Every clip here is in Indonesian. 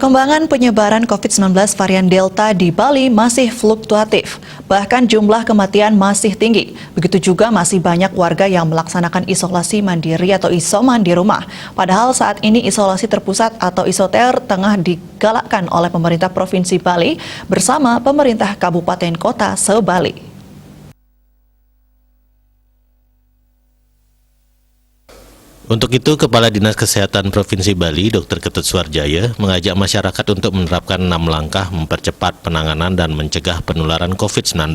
Perkembangan penyebaran COVID-19 varian Delta di Bali masih fluktuatif, bahkan jumlah kematian masih tinggi. Begitu juga masih banyak warga yang melaksanakan isolasi mandiri atau isoman di rumah. Padahal saat ini isolasi terpusat atau isoter tengah digalakkan oleh pemerintah Provinsi Bali bersama pemerintah Kabupaten Kota se-Bali. Untuk itu, Kepala Dinas Kesehatan Provinsi Bali, Dr. Ketut Suarjaya, mengajak masyarakat untuk menerapkan 6 langkah mempercepat penanganan dan mencegah penularan COVID-19.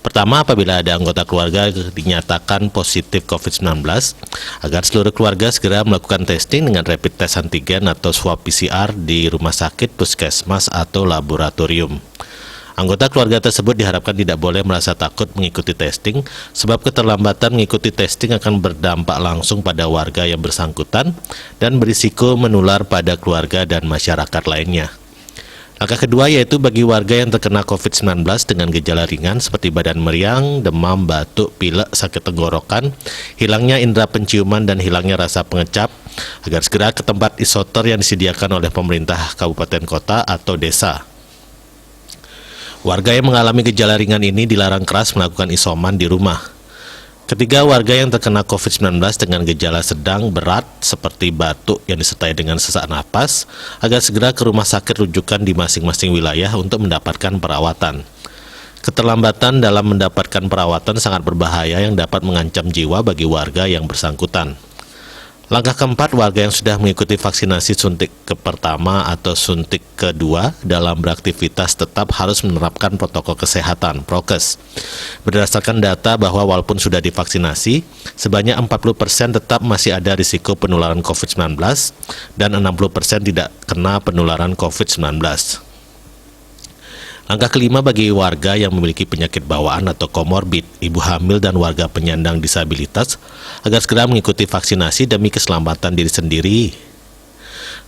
Pertama, apabila ada anggota keluarga dinyatakan positif COVID-19, agar seluruh keluarga segera melakukan testing dengan rapid test antigen atau swab PCR di rumah sakit, puskesmas, atau laboratorium. Anggota keluarga tersebut diharapkan tidak boleh merasa takut mengikuti testing, sebab keterlambatan mengikuti testing akan berdampak langsung pada warga yang bersangkutan dan berisiko menular pada keluarga dan masyarakat lainnya. Langkah kedua yaitu bagi warga yang terkena COVID-19 dengan gejala ringan seperti badan meriang, demam, batuk, pilek, sakit tenggorokan, hilangnya indera penciuman dan hilangnya rasa pengecap, agar segera ke tempat isoter yang disediakan oleh pemerintah kabupaten kota atau desa. Warga yang mengalami gejala ringan ini dilarang keras melakukan isoman di rumah. Ketiga, warga yang terkena COVID-19 dengan gejala sedang berat seperti batuk yang disertai dengan sesak napas, agar segera ke rumah sakit rujukan di masing-masing wilayah untuk mendapatkan perawatan. Keterlambatan dalam mendapatkan perawatan sangat berbahaya yang dapat mengancam jiwa bagi warga yang bersangkutan. Langkah keempat, warga yang sudah mengikuti vaksinasi suntik pertama atau suntik kedua dalam beraktivitas tetap harus menerapkan protokol kesehatan, prokes. Berdasarkan data bahwa walaupun sudah divaksinasi, sebanyak 40% tetap masih ada risiko penularan COVID-19 dan 60% tidak kena penularan COVID-19. Langkah kelima bagi warga yang memiliki penyakit bawaan atau komorbid, ibu hamil dan warga penyandang disabilitas agar segera mengikuti vaksinasi demi keselamatan diri sendiri.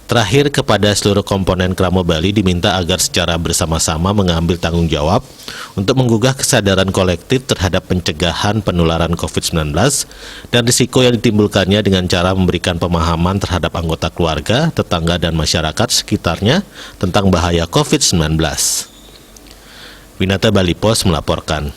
Terakhir, kepada seluruh komponen Kramo Bali diminta agar secara bersama-sama mengambil tanggung jawab untuk menggugah kesadaran kolektif terhadap pencegahan penularan COVID-19 dan risiko yang ditimbulkannya dengan cara memberikan pemahaman terhadap anggota keluarga, tetangga dan masyarakat sekitarnya tentang bahaya COVID-19. Winata Bali Pos melaporkan.